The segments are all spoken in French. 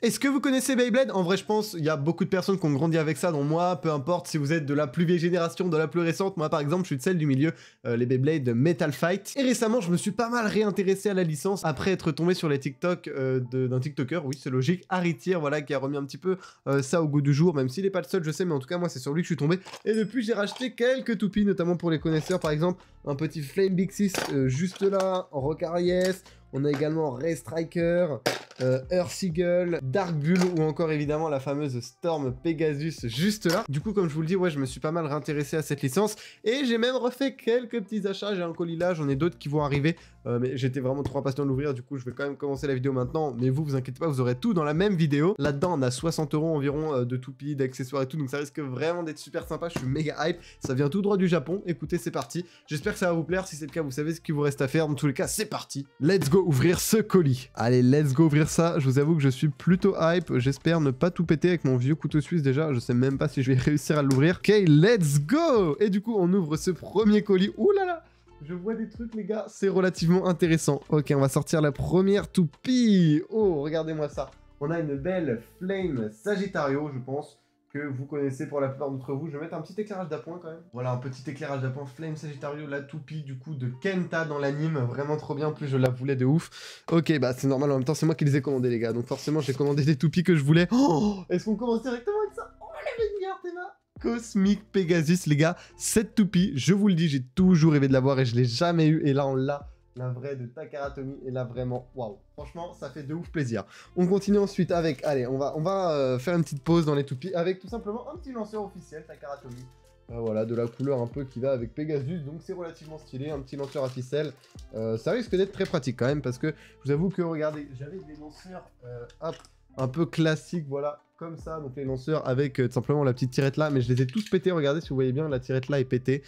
Est-ce que vous connaissez Beyblade? En vrai, je pense, il y a beaucoup de personnes qui ont grandi avec ça, dont moi, peu importe si vous êtes de la plus vieille génération, de la plus récente. Moi, par exemple, je suis de celle du milieu, les Beyblade Metal Fight. Et récemment, je me suis pas mal réintéressé à la licence après être tombé sur les TikTok d'un TikToker, oui, c'est logique, Haritier, voilà, qui a remis un petit peu ça au goût du jour, même s'il est pas le seul, je sais, mais en tout cas, moi, c'est sur lui que je suis tombé. Et depuis, j'ai racheté quelques toupies, notamment pour les connaisseurs, par exemple, un petit Flame Big 6 juste là, en Rock Aries. On a également Ray Striker, Earth Eagle, Dark Bull ou encore évidemment la fameuse Storm Pegasus juste là. Du coup, comme je vous le dis, ouais, je me suis pas mal réintéressé à cette licence et j'ai même refait quelques petits achats. J'ai un colis là, j'en ai d'autres qui vont arriver, mais j'étais vraiment trop impatient de l'ouvrir. Du coup, je vais quand même commencer la vidéo maintenant. Mais vous inquiétez pas, vous aurez tout dans la même vidéo. Là-dedans, on a 60 € environ de toupies, d'accessoires et tout, donc ça risque vraiment d'être super sympa. Je suis méga hype. Ça vient tout droit du Japon. Écoutez, c'est parti. J'espère que ça va vous plaire. Si c'est le cas, vous savez ce qu'il vous reste à faire. Dans tous les cas, c'est parti. Let's go ouvrir ce colis. Allez, let's go ouvrir ça. Je vous avoue que je suis plutôt hype. J'espère ne pas tout péter avec mon vieux couteau suisse déjà. Je sais même pas si je vais réussir à l'ouvrir. Ok, let's go. Et du coup, on ouvre ce premier colis. Ouh là là, je vois des trucs, les gars. C'est relativement intéressant. Ok, on va sortir la première toupie. Oh, regardez-moi ça. On a une belle Flame Sagittario, je pense, que vous connaissez pour la plupart d'entre vous. Je vais mettre un petit éclairage d'appoint quand même. Voilà, un petit éclairage d'appoint Flame Sagittario, la toupie du coup de Kenta dans l'anime. Vraiment trop bien, en plus je la voulais de ouf. Ok, bah c'est normal, en même temps c'est moi qui les ai commandés les gars. Donc forcément j'ai commandé des toupies que je voulais. Oh, est-ce qu'on commence directement avec ça? Oh, la meilleure Théma Cosmic Pegasus les gars. Cette toupie, je vous le dis, j'ai toujours rêvé de l'avoir et je l'ai jamais eu. Et là on l'a. La vraie de Takara Tomy, et là vraiment, waouh. Franchement, ça fait de ouf plaisir. On continue ensuite avec, allez, on va faire une petite pause dans les toupies avec tout simplement un petit lanceur officiel, Takara Tomy. Voilà, de la couleur un peu qui va avec Pegasus, donc c'est relativement stylé, un petit lanceur à ficelle. Ça risque d'être très pratique quand même, parce que je vous avoue que, regardez, j'avais des lanceurs, hop, un peu classiques, voilà, comme ça, donc les lanceurs avec tout simplement la petite tirette là, mais je les ai tous pétés, regardez si vous voyez bien, la tirette là est pétée.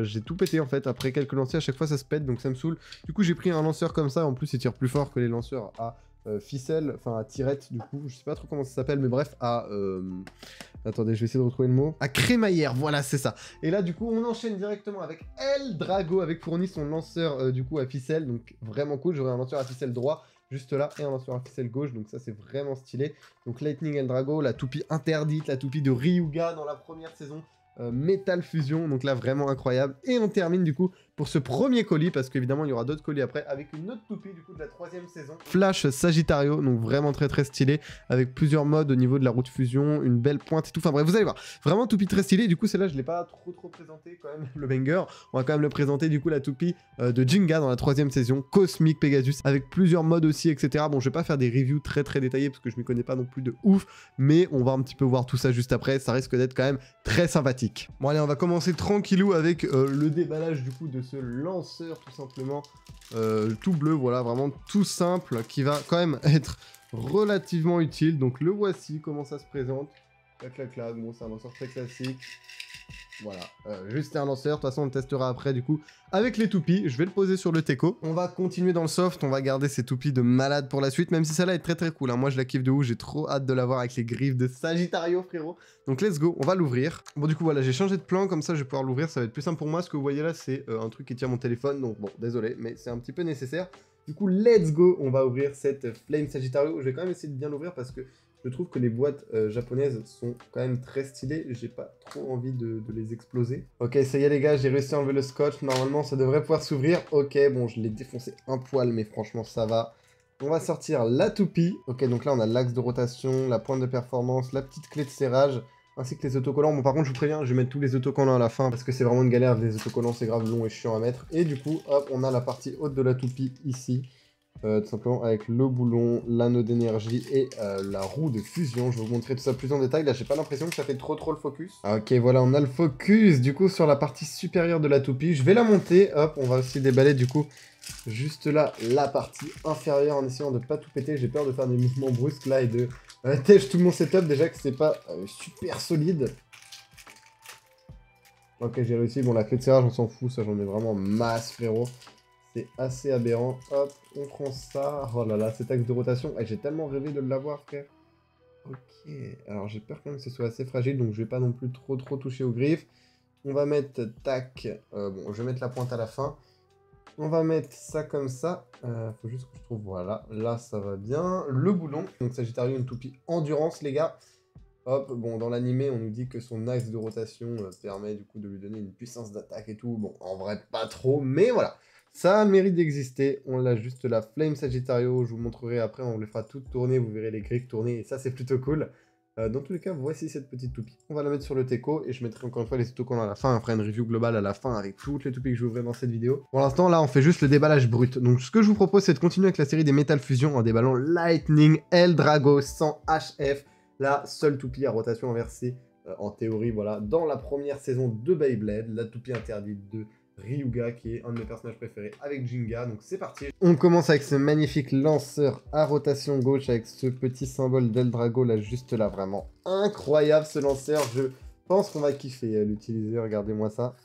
J'ai tout pété en fait, après quelques lancers, à chaque fois ça se pète, donc ça me saoule. Du coup j'ai pris un lanceur comme ça, en plus il tire plus fort que les lanceurs à ficelle, enfin à tirette du coup, je sais pas trop comment ça s'appelle, mais bref, à... Attendez, je vais essayer de retrouver le mot. À crémaillère, voilà, c'est ça. Et là, du coup, on enchaîne directement avec El Drago, avec fourni son lanceur, du coup, à ficelle. Donc, vraiment cool. J'aurai un lanceur à ficelle droit, juste là, et un lanceur à ficelle gauche. Donc, ça, c'est vraiment stylé. Donc, Lightning El Drago, la toupie interdite, la toupie de Ryuga dans la première saison. Metal Fusion, donc là, vraiment incroyable. Et on termine, du coup, pour ce premier colis, parce qu'évidemment, il y aura d'autres colis après, avec une autre toupie, du coup, de la 3e saison. Flash Sagittario, donc vraiment très très stylé, avec plusieurs modes au niveau de la route fusion, une belle pointe et tout. Enfin bref, vous allez voir, vraiment toupie très stylé. Du coup, celle-là, je l'ai pas trop présenté quand même, le banger. On va quand même le présenter, du coup, la toupie de Jinga dans la 3e saison, Cosmic Pegasus, avec plusieurs modes aussi, etc. Bon, je vais pas faire des reviews très détaillées, parce que je m'y connais pas non plus de ouf, mais on va un petit peu voir tout ça juste après. Ça risque d'être quand même très sympathique. Bon allez, on va commencer tranquillou avec le déballage du coup de ce lanceur tout simplement tout bleu, voilà, vraiment tout simple, qui va quand même être relativement utile. Donc le voici, comment ça se présente. Clac clac clac, bon c'est un lanceur très classique. Voilà, juste un lanceur, de toute façon on le testera après du coup avec les toupies. Je vais le poser sur le Teco. On va continuer dans le soft, on va garder ces toupies de malade pour la suite, même si celle-là est très cool, hein. Moi je la kiffe de ouf, j'ai trop hâte de la voir avec les griffes de Sagittario frérot. Donc let's go, on va l'ouvrir. Bon du coup voilà, j'ai changé de plan, comme ça je vais pouvoir l'ouvrir, ça va être plus simple pour moi. Ce que vous voyez là c'est un truc qui tient mon téléphone, donc bon désolé, mais c'est un petit peu nécessaire. Du coup let's go, on va ouvrir cette Flame Sagittario. Je vais quand même essayer de bien l'ouvrir parce que je trouve que les boîtes japonaises sont quand même très stylées. J'ai pas trop envie de les exploser. Ok, ça y est les gars, j'ai réussi à enlever le scotch. Normalement, ça devrait pouvoir s'ouvrir. Ok, bon, je l'ai défoncé un poil, mais franchement, ça va. On va sortir la toupie. Ok, donc là, on a l'axe de rotation, la pointe de performance, la petite clé de serrage, ainsi que les autocollants. Bon, par contre, je vous préviens, je vais mettre tous les autocollants à la fin, parce que c'est vraiment une galère. Les autocollants, c'est grave long et chiant à mettre. Et du coup, hop, on a la partie haute de la toupie ici. Tout simplement avec le boulon, l'anneau d'énergie et la roue de fusion. Je vais vous montrer tout ça plus en détail. Là, j'ai pas l'impression que ça fait trop le focus. Ok, voilà, on a le focus du coup sur la partie supérieure de la toupie. Je vais la monter. Hop, on va aussi déballer du coup juste là la partie inférieure en essayant de pas tout péter. J'ai peur de faire des mouvements brusques là et de tèche tout mon setup. Déjà que c'est pas super solide. Ok, j'ai réussi. Bon, la clé de serrage, on s'en fout. Ça, j'en ai vraiment masse, frérot. C'est assez aberrant. Hop, on prend ça. Oh là là, cet axe de rotation. Ah, j'ai tellement rêvé de l'avoir, frère. Ok, alors j'ai peur quand même que ce soit assez fragile, donc je vais pas non plus trop toucher aux griffes. On va mettre, tac, bon, je vais mettre la pointe à la fin. On va mettre ça comme ça. Faut juste que je trouve, voilà. Là, ça va bien. Le boulon. Donc Sagittario, une toupie endurance, les gars. Hop, bon, dans l'animé, on nous dit que son axe de rotation permet du coup de lui donner une puissance d'attaque et tout. Bon, en vrai, pas trop, mais voilà. Ça a le mérite d'exister. On l'a juste la Flame Sagittario. Je vous montrerai après, on les fera toutes tourner. Vous verrez les griffes tourner et ça, c'est plutôt cool. Dans tous les cas, voici cette petite toupie. On va la mettre sur le Teco et je mettrai encore une fois les autocollants à la fin. On fera une review globale à la fin avec toutes les toupies que je vais ouvrir dans cette vidéo. Pour l'instant, là, on fait juste le déballage brut. Donc, ce que je vous propose, c'est de continuer avec la série des Metal Fusion en déballant Lightning Eldrago sans HF. La seule toupie à rotation inversée, en théorie, voilà, dans la première saison de Beyblade. La toupie interdite de Ryuga, qui est un de mes personnages préférés, avec Jinga, donc c'est parti. On commence avec ce magnifique lanceur à rotation gauche, avec ce petit symbole d'Eldrago, là, juste là, vraiment incroyable ce lanceur, je pense qu'on va kiffer l'utiliser, regardez-moi ça.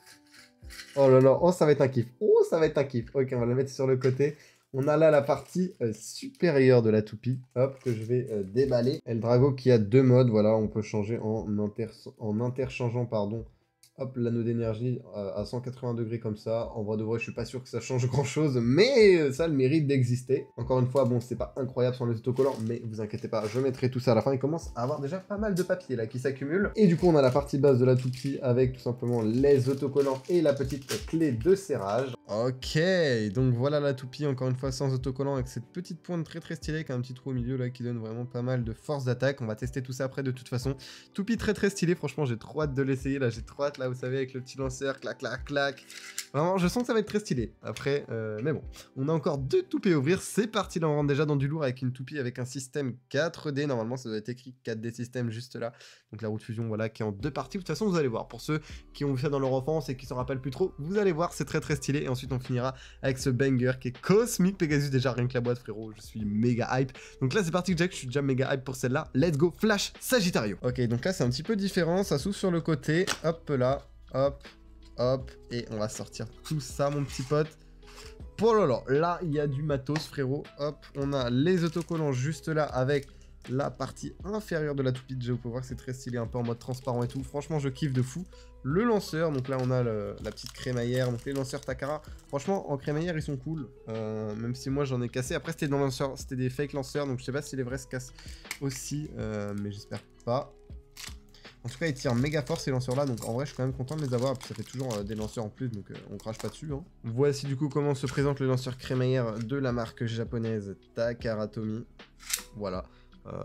Oh là là, oh ça va être un kiff, oh ça va être un kiff, ok, on va la mettre sur le côté. On a là la partie supérieure de la toupie, hop, que je vais déballer. Eldrago qui a deux modes, voilà, on peut changer en interchangeant, pardon, hop, l'anneau d'énergie à 180 degrés comme ça. En vrai de vrai, je suis pas sûr que ça change grand chose, mais ça a le mérite d'exister. Encore une fois, bon, c'est pas incroyable sans les autocollants, mais vous inquiétez pas, je mettrai tout ça à la fin. Il commence à avoir déjà pas mal de papier là qui s'accumule. Et du coup, on a la partie basse de la toupie avec tout simplement les autocollants et la petite clé de serrage. Ok, donc voilà la toupie, encore une fois sans autocollant, avec cette petite pointe très très stylée, avec un petit trou au milieu là qui donne vraiment pas mal de force d'attaque. On va tester tout ça après de toute façon. Toupie très très stylée, franchement j'ai trop hâte de l'essayer là, j'ai trop hâte là, vous savez, avec le petit lanceur, clac clac clac. Vraiment, je sens que ça va être très stylé. Après, mais bon, on a encore deux toupies à ouvrir, c'est parti, là on rentre déjà dans du lourd avec une toupie avec un système 4D, normalement ça doit être écrit 4D système juste là. Donc la roue de fusion, voilà, qui est en deux parties. De toute façon, vous allez voir, pour ceux qui ont vu ça dans leur enfance et qui s'en rappellent plus trop, vous allez voir, c'est très très stylé. Et ensuite on finira avec ce banger qui est Cosmic Pegasus, déjà rien que la boîte, frérot, je suis méga hype. Donc là c'est parti Jack, je suis déjà méga hype pour celle-là. Let's go, Flash Sagittario. Ok, donc là c'est un petit peu différent, ça s'ouvre sur le côté, hop là, hop, hop, et on va sortir tout ça mon petit pote. Oh là là, là il y a du matos frérot, hop, on a les autocollants juste là avec la partie inférieure de la toupie. Déjà vous pouvez voir que c'est très stylé, un peu en mode transparent et tout, franchement je kiffe de fou. Le lanceur, donc là on a la petite crémaillère, donc les lanceurs Takara, franchement en crémaillère ils sont cool, même si moi j'en ai cassé. Après c'était c'était des fake lanceurs, donc je sais pas si les vrais se cassent aussi, mais j'espère pas. En tout cas, ils tirent méga fort ces lanceurs-là, donc en vrai, je suis quand même content de les avoir. Puis ça fait toujours des lanceurs en plus, donc on crache pas dessus. Hein. Voici du coup comment se présente le lanceur crémaillère de la marque japonaise Takara Tomy. Voilà.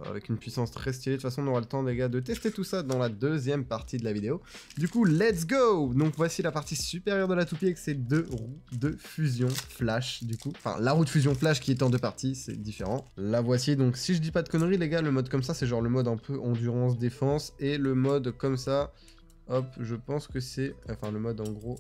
Avec une puissance très stylée. De toute façon, on aura le temps, les gars, de tester tout ça dans la deuxième partie de la vidéo. Du coup, let's go! Donc, voici la partie supérieure de la toupie avec ces deux roues de fusion flash, du coup. Enfin, la roue de fusion flash qui est en deux parties, c'est différent. La voici. Donc, si je dis pas de conneries, les gars, le mode comme ça, c'est genre le mode un peu endurance, défense. Et le mode comme ça, hop, je pense que c'est... Enfin, le mode en gros...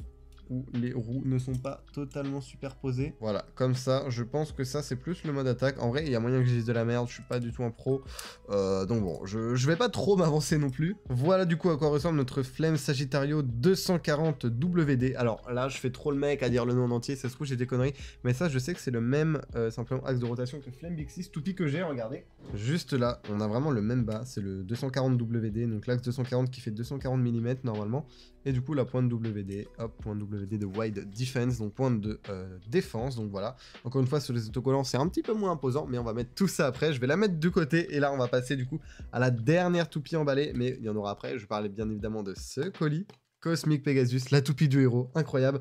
où les roues ne sont pas totalement superposées. Voilà, comme ça, je pense que ça, c'est plus le mode attaque. En vrai, il y a moyen que je dise de la merde, je suis pas du tout un pro. Donc bon, je vais pas trop m'avancer non plus. Voilà du coup à quoi ressemble notre Flame Sagittario 240 WD. Alors là, je fais trop le mec à dire le nom en entier, ça se trouve j'ai des conneries. Mais ça, je sais que c'est le même, simplement, axe de rotation que le Flame Big 6 toupie que j'ai, regardez. Juste là, on a vraiment le même bas, c'est le 240 WD. Donc l'axe 240 qui fait 240 mm normalement. Et du coup, la pointe WD, hop, pointe WD de Wide Defense, donc pointe de défense, donc voilà. Encore une fois, sur les autocollants, c'est un petit peu moins imposant, mais on va mettre tout ça après. Je vais la mettre de côté, et là, on va passer du coup à la dernière toupie emballée, mais il y en aura après. Je parlais bien évidemment de ce colis. Cosmic Pegasus, la toupie du héros, incroyable,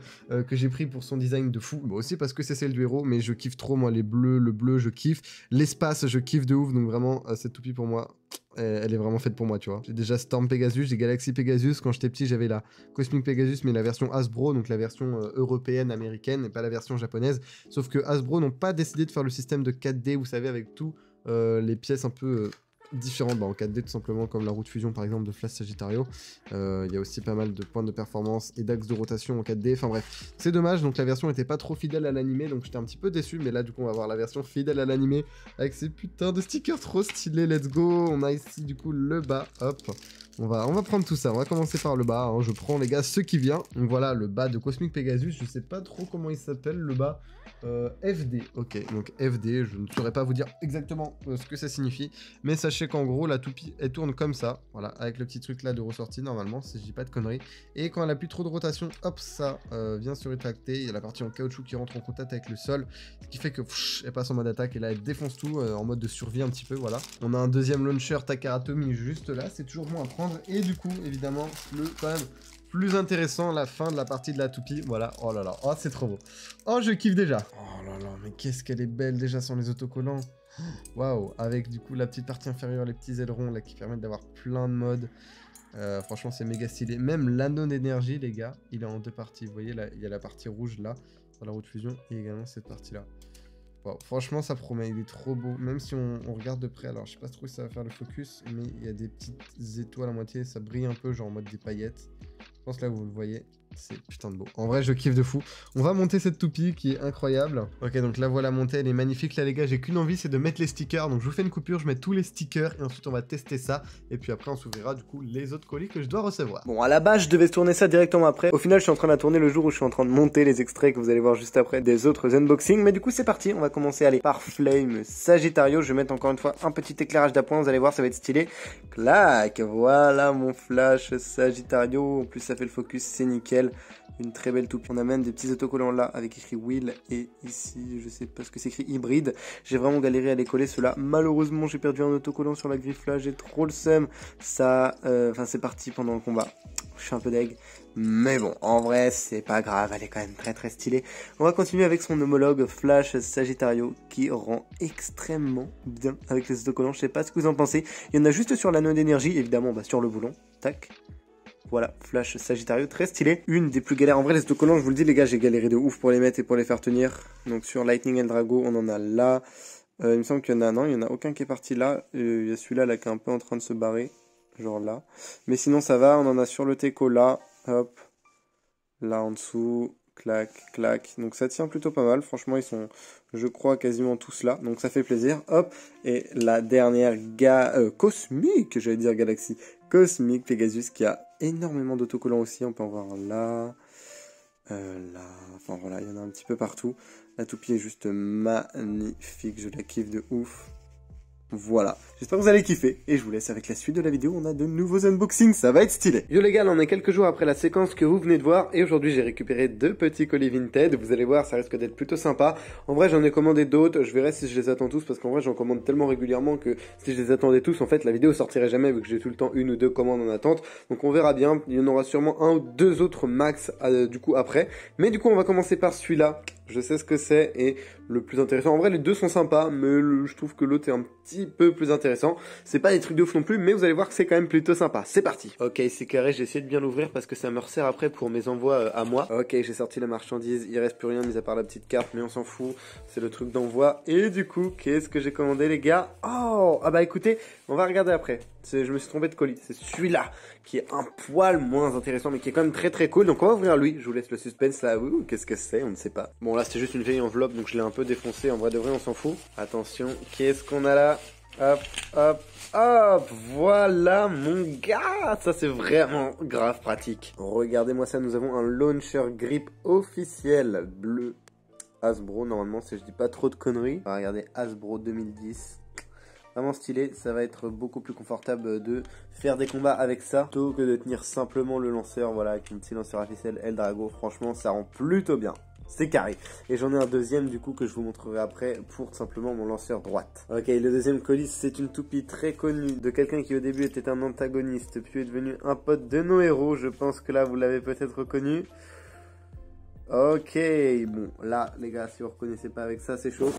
que j'ai pris pour son design de fou, bon, aussi parce que c'est celle du héros, mais je kiffe trop, moi, les bleus, le bleu, je kiffe, l'espace, je kiffe de ouf, donc vraiment, cette toupie pour moi, elle est vraiment faite pour moi, tu vois. J'ai déjà Storm Pegasus, j'ai Galaxy Pegasus, quand j'étais petit, j'avais la Cosmic Pegasus, mais la version Hasbro, donc la version européenne, américaine, et pas la version japonaise, sauf que Hasbro n'ont pas décidé de faire le système de 4D, vous savez, avec tous les pièces un peu... différentes en 4D tout simplement, comme la roue de fusion par exemple de Flash Sagittario. Il y a aussi pas mal de points de performance et d'axes de rotation en 4D, enfin bref, c'est dommage, donc la version était pas trop fidèle à l'animé, donc j'étais un petit peu déçu, mais là du coup on va voir la version fidèle à l'animé avec ces putains de stickers trop stylés. Let's go. On a ici du coup le bas, hop, On va prendre tout ça. On va commencer par le bas. Hein. Je prends, les gars, ce qui vient. Donc voilà, le bas de Cosmic Pegasus. Je sais pas trop comment il s'appelle, le bas. FD. Ok, donc FD. Je ne saurais pas vous dire exactement ce que ça signifie. Mais sachez qu'en gros, la toupie, elle tourne comme ça. Voilà, avec le petit truc là de ressortie, normalement, si je dis pas de conneries. Et quand elle a plus trop de rotation, hop, ça vient se rétracter. Il y a la partie en caoutchouc qui rentre en contact avec le sol. Ce qui fait que elle passe en mode attaque. Et là, elle défonce tout en mode de survie un petit peu. Voilà. On a un deuxième launcher Takaratomi juste là. C'est toujours bon à prendre. Et du coup, évidemment, quand même plus intéressant, la fin de la partie de la toupie. Voilà, oh là là, oh c'est trop beau. Oh, je kiffe déjà. Oh là là, mais qu'est-ce qu'elle est belle déjà sans les autocollants. Waouh, avec du coup la petite partie inférieure, les petits ailerons là qui permettent d'avoir plein de modes. Franchement, c'est méga stylé. Même l'anneau d'énergie, les gars, il est en deux parties. Vous voyez, là, il y a la partie rouge là, dans la roue de fusion, et également cette partie là. Wow, franchement, ça promet, il est trop beau. Même si on regarde de près, alors je sais pas trop si ça va faire le focus, mais il y a des petites étoiles à moitié, ça brille un peu, genre en mode des paillettes. Je pense là, vous le voyez, c'est putain de beau. En vrai, je kiffe de fou. On va monter cette toupie qui est incroyable. Ok, donc la voilà montée, elle est magnifique. Là, les gars, j'ai qu'une envie, c'est de mettre les stickers. Donc, je vous fais une coupure, je mets tous les stickers et ensuite, on va tester ça. Et puis après, on s'ouvrira du coup les autres colis que je dois recevoir. Bon, à la base, je devais tourner ça directement après. Au final, je suis en train de la tourner le jour où je suis en train de monter les extraits que vous allez voir juste après des autres unboxings. Mais du coup, c'est parti. On va commencer, allez, par Flame Sagittario. Je vais mettre encore une fois un petit éclairage d'appoint. Vous allez voir, ça va être stylé. Clac, voilà mon flash Sagittario. En plus, ça fait le focus, c'est nickel. Une très belle toupie. On a même des petits autocollants là avec écrit Will et ici, je sais pas ce que c'est écrit, hybride. J'ai vraiment galéré à les coller ceux-là. Malheureusement, j'ai perdu un autocollant sur la griffe là. J'ai trop le seum. Ça, enfin, c'est parti pendant le combat. Je suis un peu deg. Mais bon, en vrai, c'est pas grave. Elle est quand même très très stylée. On va continuer avec son homologue Flash Sagittario qui rend extrêmement bien avec les autocollants. Je sais pas ce que vous en pensez. Il y en a juste sur l'anneau d'énergie, évidemment, bah, sur le boulon. Tac. Voilà, Flash Sagittario, très stylé. Une des plus galères. En vrai, les autocollants, je vous le dis, les gars, j'ai galéré de ouf pour les mettre et pour les faire tenir. Donc sur Lightning Eldrago, on en a là. Il me semble qu'il y en a, non, il n'y en a aucun qui est parti là. Il y a celui-là là, qui est un peu en train de se barrer. Genre là. Mais sinon, ça va. On en a sur le Teco là. Hop. Là en dessous. Clac, clac. Donc ça tient plutôt pas mal. Franchement, ils sont, je crois, quasiment tous là. Donc ça fait plaisir. Hop. Et la dernière Cosmic, j'allais dire Galaxy. Cosmic Pegasus qui a énormément d'autocollants aussi. On peut en voir là. Là. Enfin voilà, il y en a un petit peu partout. La toupie est juste magnifique. Je la kiffe de ouf. Voilà, j'espère que vous allez kiffer et je vous laisse avec la suite de la vidéo, on a de nouveaux unboxings, ça va être stylé. Yo les gars, là on est quelques jours après la séquence que vous venez de voir et aujourd'hui j'ai récupéré deux petits colis Vinted, vous allez voir ça risque d'être plutôt sympa. En vrai j'en ai commandé d'autres, je verrai si je les attends tous parce qu'en vrai j'en commande tellement régulièrement que si je les attendais tous en fait la vidéo sortirait jamais vu que j'ai tout le temps une ou deux commandes en attente. Donc on verra bien, il y en aura sûrement un ou deux autres max du coup après. Mais du coup on va commencer par celui-là. Je sais ce que c'est et le plus intéressant, en vrai les deux sont sympas mais je trouve que l'autre est un petit peu plus intéressant. C'est pas des trucs de ouf non plus mais vous allez voir que c'est quand même plutôt sympa. C'est parti. Ok, c'est carré, j'ai essayé de bien l'ouvrir parce que ça me resserre après pour mes envois à moi. Ok, j'ai sorti la marchandise, il reste plus rien mis à part la petite carte mais on s'en fout, c'est le truc d'envoi. Et du coup, qu'est-ce que j'ai commandé les gars? Oh, ah bah écoutez, on va regarder après. Je me suis trompé de colis, c'est celui-là qui est un poil moins intéressant mais qui est quand même très très cool. Donc on va ouvrir lui, je vous laisse le suspense là. Ouh, qu'est-ce que c'est? On ne sait pas. Bon là c'est juste une vieille enveloppe donc je l'ai un peu défoncé, en vrai de vrai on s'en fout. Attention, qu'est-ce qu'on a là? Hop, hop, hop, voilà mon gars, ça c'est vraiment grave pratique. Regardez-moi ça, nous avons un launcher grip officiel bleu Hasbro, normalement si je dis pas trop de conneries. On va regarder Hasbro 2010. Vraiment stylé, ça va être beaucoup plus confortable de faire des combats avec ça plutôt que de tenir simplement le lanceur, voilà, avec un petit lanceur à ficelle Eldrago. Franchement, ça rend plutôt bien. C'est carré. Et j'en ai un deuxième du coup que je vous montrerai après pour simplement mon lanceur droite. Ok, le deuxième colis, c'est une toupie très connue de quelqu'un qui au début était un antagoniste, puis est devenu un pote de nos héros. Je pense que là, vous l'avez peut-être reconnu. Ok, bon, là, les gars, si vous reconnaissez pas avec ça, c'est chaud.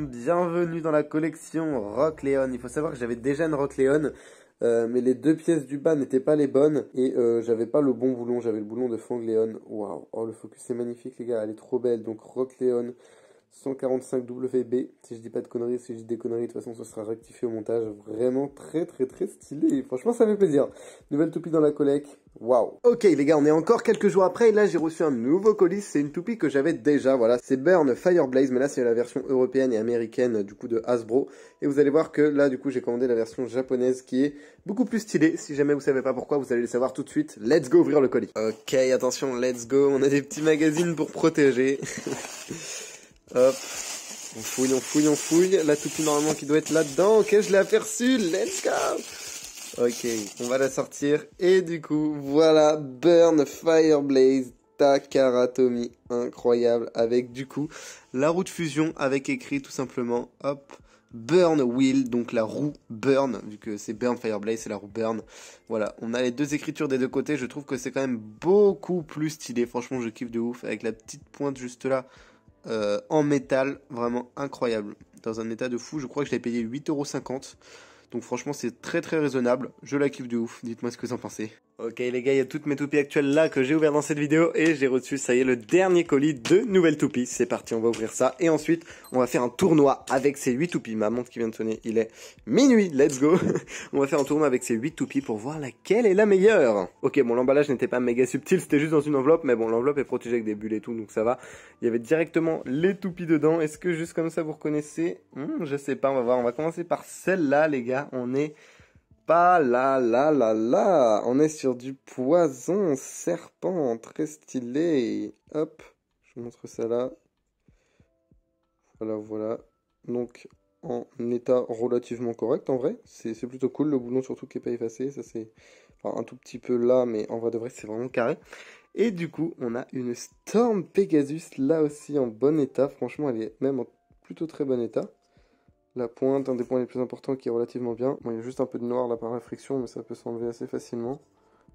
Bienvenue dans la collection Rock Leon. Il faut savoir que j'avais déjà une Rock Leon, mais les deux pièces du bas n'étaient pas les bonnes et j'avais pas le bon boulon. J'avais le boulon de Fang Leon. Waouh, oh, le focus est magnifique, les gars, elle est trop belle. Donc, Rock Leon 145 WB, si je dis pas de conneries, si je dis des conneries, de toute façon, ce sera rectifié au montage. Vraiment très stylé. Franchement, ça fait plaisir. Nouvelle toupie dans la collecte. Waouh. Ok, les gars, on est encore quelques jours après. Et là, j'ai reçu un nouveau colis. C'est une toupie que j'avais déjà. Voilà, c'est Burn Fireblaze. Mais là, c'est la version européenne et américaine, du coup, de Hasbro. Et vous allez voir que là, du coup, j'ai commandé la version japonaise qui est beaucoup plus stylée. Si jamais vous savez pas pourquoi, vous allez le savoir tout de suite. Let's go ouvrir le colis. Ok, attention, let's go. On a des petits magazines pour protéger. Hop, on fouille, la toupie normalement qui doit être là-dedans, ok, je l'ai aperçue, let's go. Ok, on va la sortir, et du coup, voilà, Burn Fireblaze Takaratomi, incroyable, avec du coup, la roue de fusion, avec écrit tout simplement, hop, Burn Wheel, donc la roue Burn, vu que c'est Burn Fireblaze, c'est la roue Burn, voilà, on a les deux écritures des deux côtés, je trouve que c'est quand même beaucoup plus stylé, franchement je kiffe de ouf, avec la petite pointe juste là, en métal, vraiment incroyable, dans un état de fou. Je crois que je l'ai payé 8,50 €, donc franchement c'est très raisonnable, je la kiffe de ouf, dites-moi ce que vous en pensez. Ok les gars, il y a toutes mes toupies actuelles là que j'ai ouvert dans cette vidéo et j'ai reçu, ça y est, le dernier colis de nouvelles toupies. C'est parti, on va ouvrir ça et ensuite on va faire un tournoi avec ces 8 toupies. Ma montre qui vient de sonner, il est minuit, let's go. On va faire un tournoi avec ces 8 toupies pour voir laquelle est la meilleure. Ok, bon, l'emballage n'était pas méga subtil, c'était juste dans une enveloppe, mais bon, l'enveloppe est protégée avec des bulles et tout, donc ça va. Il y avait directement les toupies dedans. Est-ce que juste comme ça vous reconnaissez? Je sais pas, on va voir. On va commencer par celle-là les gars, on est... Pas là, on est sur du poison serpent, très stylé. Hop, je vous montre ça là. Voilà. Donc en état relativement correct en vrai. C'est plutôt cool, le boulon surtout qui n'est pas effacé. Ça c'est enfin, un tout petit peu là, mais en vrai de vrai c'est vraiment carré. Et du coup, on a une Storm Pegasus là aussi en bon état. Franchement, elle est même en plutôt très bon état. La pointe, un des points les plus importants qui est relativement bien. Bon, il y a juste un peu de noir là par la friction, mais ça peut s'enlever assez facilement.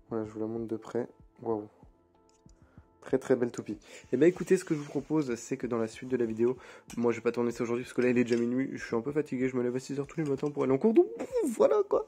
Voilà, je vous la montre de près. Waouh. Très belle toupie. Et bah écoutez, ce que je vous propose, c'est que dans la suite de la vidéo, moi je vais pas tourner ça aujourd'hui parce que là il est déjà minuit, je suis un peu fatigué, je me lève à 6 h tous les matins pour aller en cours, donc voilà quoi.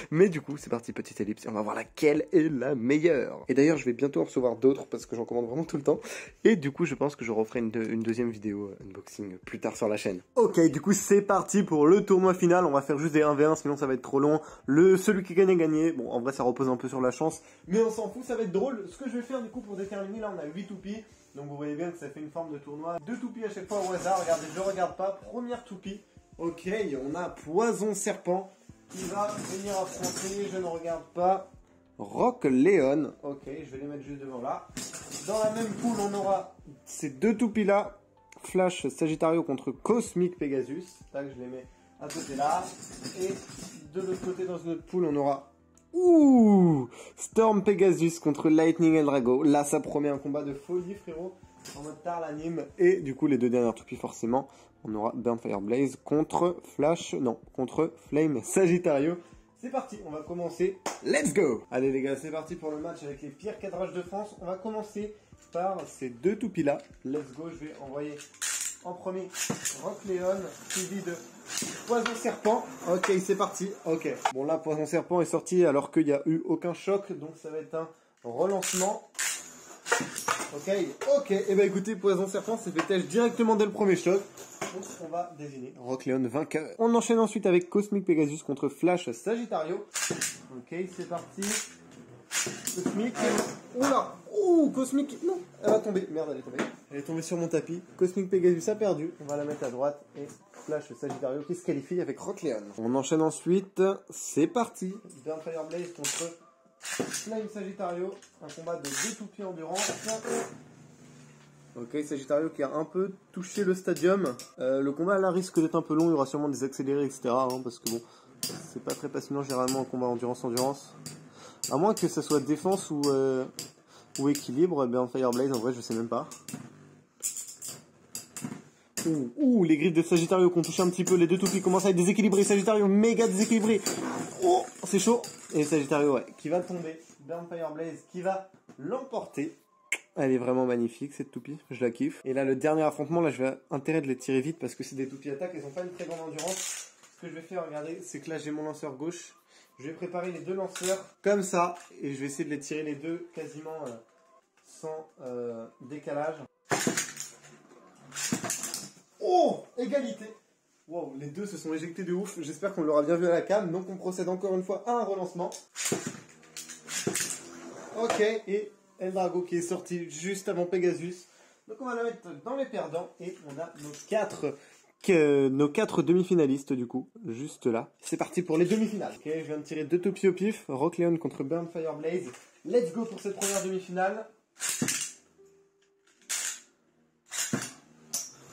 Mais du coup, c'est parti, petite ellipse, et on va voir laquelle est la meilleure. Et d'ailleurs, je vais bientôt en recevoir d'autres parce que j'en commande vraiment tout le temps. Et du coup, je pense que je referai une deuxième vidéo unboxing plus tard sur la chaîne. Ok, du coup, c'est parti pour le tournoi final. On va faire juste des 1v1, sinon ça va être trop long. Celui qui gagne est gagné. Bon, en vrai, ça repose un peu sur la chance, mais on s'en fout, ça va être drôle. Ce que je vais faire du coup pour déterminer, là, on a 8 toupies. Donc vous voyez bien que ça fait une forme de tournoi. 2 toupies à chaque fois au hasard. Regardez, je regarde pas. Première toupie. Ok, on a Poison Serpent qui va venir affronter, je ne regarde pas, Rock Leon. Ok, je vais les mettre juste devant là. Dans la même poule, on aura ces 2 toupies là. Flash Sagittario contre Cosmic Pegasus. Tac, je les mets à côté là. Et de l'autre côté, dans une autre poule, on aura... Storm Pegasus contre Lightning Eldrago. Là, ça promet un combat de folie, frérot. En mode tar l'anime. Et du coup, les 2 dernières toupies, forcément, on aura Burn Fireblaze contre contre Flame Sagittario. C'est parti, on va commencer. Let's go! Allez les gars, c'est parti pour le match avec les pires cadrages de France. On va commencer par ces 2 toupies là. Let's go, je vais envoyer en premier Rock Leon, suivi de Poison Serpent. Ok, c'est parti. Ok. Bon là, Poison Serpent est sorti alors qu'il n'y a eu aucun choc. Donc ça va être un relancement. Ok. Et bah écoutez, Poison Serpent s'est fait têche directement dès le premier choc. Donc on va désigner Rock Leon vainqueur. On enchaîne ensuite avec Cosmic Pegasus contre Flash Sagittario. Ok, c'est parti. Cosmic. Oula. Cosmic. Non, elle va tomber. Merde, elle est tombée. Elle est tombée sur mon tapis. Cosmic Pegasus a perdu. On va la mettre à droite. Et Flash Sagittario qui se qualifie avec Rock Leon. On enchaîne ensuite. C'est parti. Burn Fireblaze contre Flame Sagittario. Un combat de 2 toupies endurance. Ok, Sagittario qui a un peu touché le stadium. Le combat là risque d'être un peu long. Il y aura sûrement des accélérés, etc. Parce que bon, c'est pas très passionnant généralement en combat endurance. À moins que ça soit défense ou équilibre, Burn Fireblaze, en vrai, je sais même pas. Les griffes de Sagittario qui ont touché un petit peu. Les 2 toupies commencent à être déséquilibrés. Sagittario méga déséquilibré. C'est chaud. Et Sagittario, ouais, qui va tomber. Burn Fireblaze qui va l'emporter. Elle est vraiment magnifique cette toupie, je la kiffe. Et là, le dernier affrontement, là, je vais intérêt de les tirer vite parce que c'est des toupies attaques, elles n'ont pas une très grande endurance. Ce que je vais faire, regardez, c'est que là, j'ai mon lanceur gauche. Je vais préparer les 2 lanceurs comme ça et je vais essayer de les tirer les 2 quasiment sans décalage. égalité. Wow, les deux se sont éjectés de ouf. J'espère qu'on l'aura bien vu à la cam. Donc on procède encore une fois à un relancement. Ok, et Eldrago qui est sorti juste avant Pegasus. Donc on va la mettre dans les perdants et on a nos quatre demi-finalistes du coup, juste là. C'est parti pour les demi-finales. Ok, je viens de tirer 2 toupies au pif. Rock Leon contre Burn Fire Blaze. Let's go pour cette première demi-finale.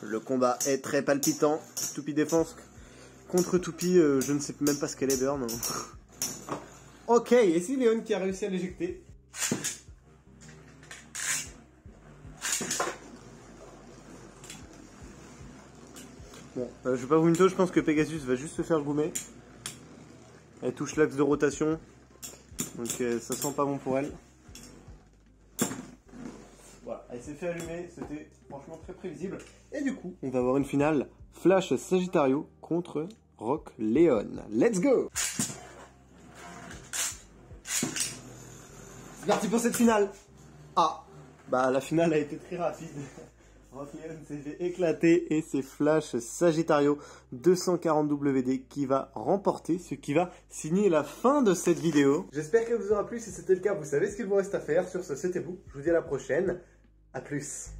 Le combat est très palpitant. Toupie défense contre Toupie, je ne sais même pas ce qu'elle est Burn. Ok, et c'est Léon qui a réussi à l'éjecter. Bon, je vais pas vous mytho, je pense que Pegasus va juste se faire goumer. Elle touche l'axe de rotation, donc ça sent pas bon pour elle. Voilà, elle s'est fait allumer, c'était franchement très prévisible. Et du coup, on va avoir une finale Flash Sagittario contre Rock Leon. Let's go! C'est parti pour cette finale. Ah, bah la finale a été très rapide. Rock Leon s'est fait éclater et c'est Flash Sagittario 240 WD qui va remporter, ce qui va signer la fin de cette vidéo. J'espère qu'elle vous aura plu. Si c'était le cas, vous savez ce qu'il vous reste à faire. Sur ce, c'était vous. Je vous dis à la prochaine. À plus.